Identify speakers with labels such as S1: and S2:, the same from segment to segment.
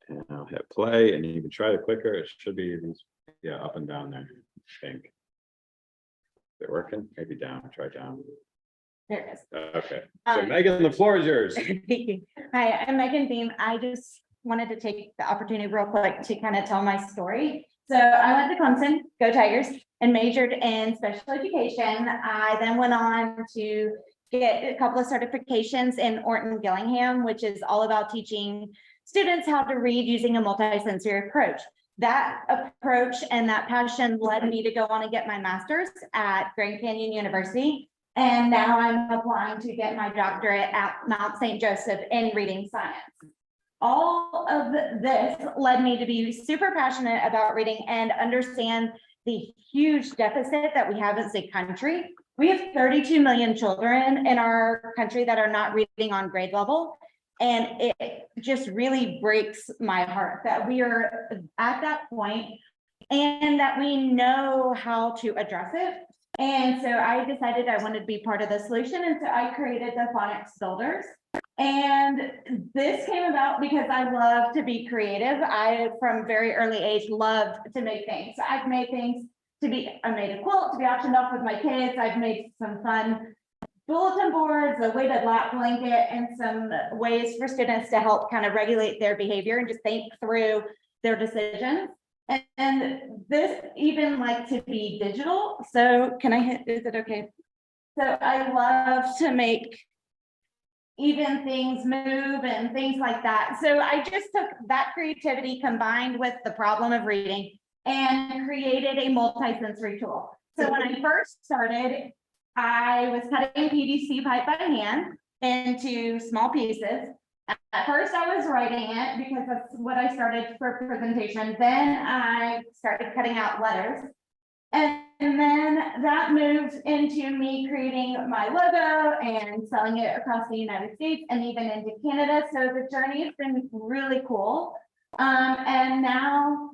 S1: And I'll hit play, and you can try the clicker. It should be these, yeah, up and down there, I think. They're working, maybe down, try down.
S2: There it is.
S1: Okay, so Megan, the floor is yours.
S2: Hi, I'm Megan Beam. I just wanted to take the opportunity real quick to kind of tell my story. So I went to Clemson, go Tigers, and majored in special education. I then went on to get a couple of certifications in Orton Gillingham, which is all about teaching students how to read using a multisensory approach. That approach and that passion led me to go on and get my master's at Grand Canyon University. And now I'm applying to get my doctorate at Mount St. Joseph in reading science. All of this led me to be super passionate about reading and understand the huge deficit that we have as a country. We have 32 million children in our country that are not reading on grade level. And it just really breaks my heart that we are at that point and that we know how to address it. And so I decided I wanted to be part of the solution. And so I created the Phonics Builders. And this came about because I love to be creative. I, from very early age, loved to make things. So I've made things I made a quilt to be auctioned off with my kids. I've made some fun bulletin boards, a weighted lap blanket, and some ways for students to help kind of regulate their behavior and just think through their decisions. And this even like to be digital. So can I hit, is it okay? So I love to make even things move and things like that. So I just took that creativity combined with the problem of reading and created a multi-sensory tool. So when I first started, I was cutting PVC pipe by hand into small pieces. At first I was writing it because that's what I started for presentation. Then I started cutting out letters. And then that moved into me creating my logo and selling it across the United States and even into Canada. So the journey has been really cool. And now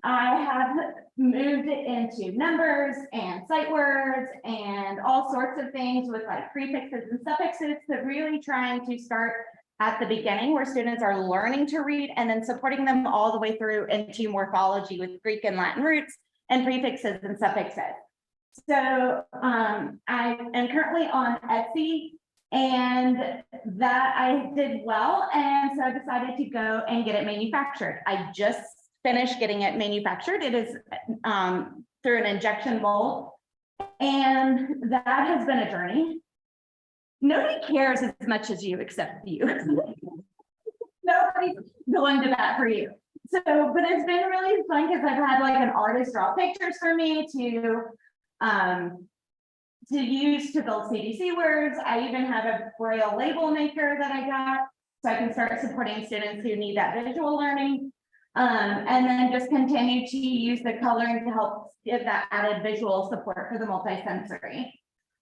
S2: I have moved it into numbers and sight words and all sorts of things with like prefixes and suffixes, to really trying to start at the beginning where students are learning to read and then supporting them all the way through into morphology with Greek and Latin roots and prefixes and suffixes. So I am currently on Etsy, and that I did well. And so I decided to go and get it manufactured. I just finished getting it manufactured. It is through an injection mold. And that has been a journey. Nobody cares as much as you except you. Nobody's going to that for you. So, but it's been really fun because I've had like an artist draw pictures for me to use to build CDC words. I even have a Braille label maker that I got, so I can start supporting students who need that visual learning. And then just continue to use the coloring to help give that added visual support for the multisensory.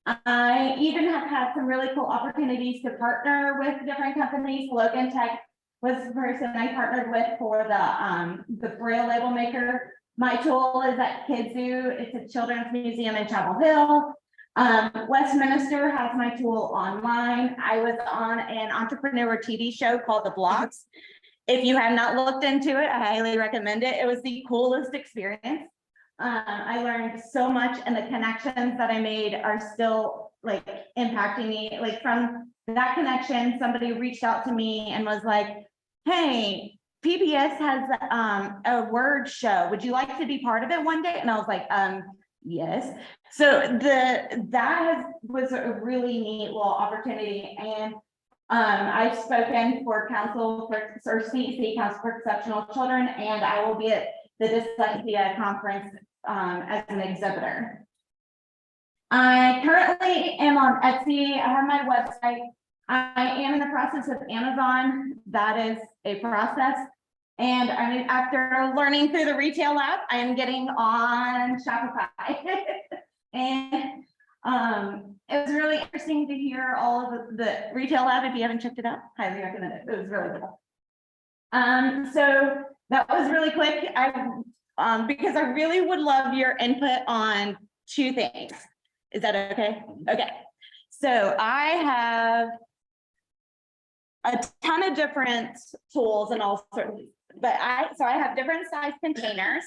S2: I even have had some really cool opportunities to partner with different companies. Logan Tech was the person I partnered with for the Braille label maker. My tool is at Kidzu. It's a children's museum in Chapel Hill. Westminster has my tool online. I was on an entrepreneur TV show called The Blocks. If you have not looked into it, I highly recommend it. It was the coolest experience. I learned so much, and the connections that I made are still like impacting me. Like from that connection, somebody reached out to me and was like, hey, PBS has a word show. Would you like to be part of it one day? And I was like, yes. So was a really neat little opportunity. And I've spoken for Council for CEC, Council for Exceptional Children, and I will be at the Dyslexia Conference as an exhibitor. I currently am on Etsy. I have my website. I am in the process of Amazon. That is a process. And after learning through the retail lab, I am getting on Shopify. And it was really interesting to hear all of the retail lab. If you haven't checked it out, highly recommend it. It was really cool. So that was really quick. Because I really would love your input on two things. Is that okay? Okay. So I have a ton of different tools and all sorts but I have different size containers.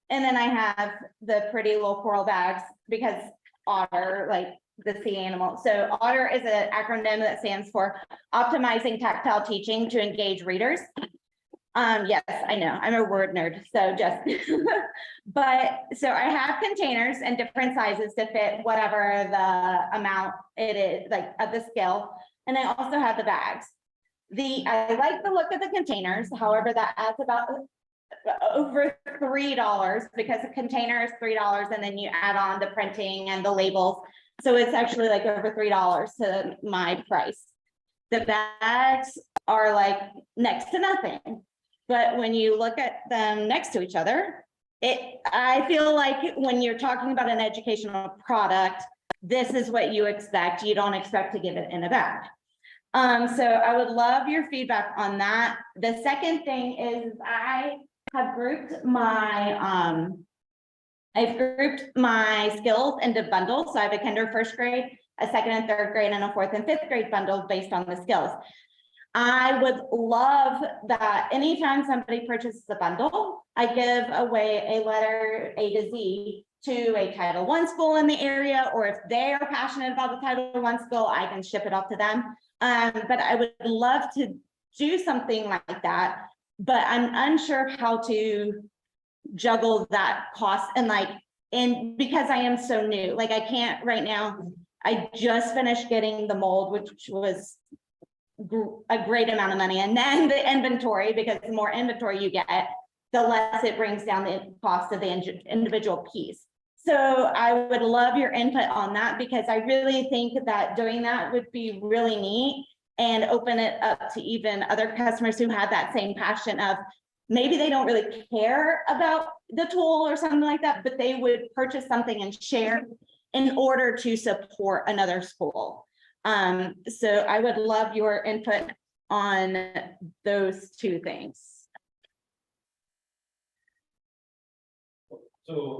S2: And then I have the pretty little coral bags because OTTER, like the sea animal. So OTTER is an acronym that stands for Optimizing Tactile Teaching to Engage Readers. Yes, I know, I'm a word nerd, so just, but, so I have containers and different sizes to fit whatever the amount it is, like, of the scale. And I also have the bags. I like the look of the containers, however, that adds about over $3 because the container is $3 and then you add on the printing and the labels. So it's actually like over $3 to my price. The bags are like next to nothing. But when you look at them next to each other, I feel like when you're talking about an educational product, this is what you expect. You don't expect to give it in a bag. So I would love your feedback on that. The second thing is I have grouped my, I've grouped my skills into bundles. So I have a kinder first grade, a second and third grade, and a fourth and fifth grade bundle based on the skills. I would love that anytime somebody purchases a bundle, I give away a letter A to Z to a Title I school in the area, or if they are passionate about the Title I school, I can ship it off to them. But I would love to do something like that, but I'm unsure how to juggle that cost and because I am so new, like I can't right now. I just finished getting the mold, which was a great amount of money, and then the inventory, because the more inventory you get, the less it brings down the cost of the individual piece. So I would love your input on that, because I really think that doing that would be really neat and open it up to even other customers who have that same passion of maybe they don't really care about the tool or something like that, but they would purchase something and share in order to support another school. So I would love your input on those two things.
S3: So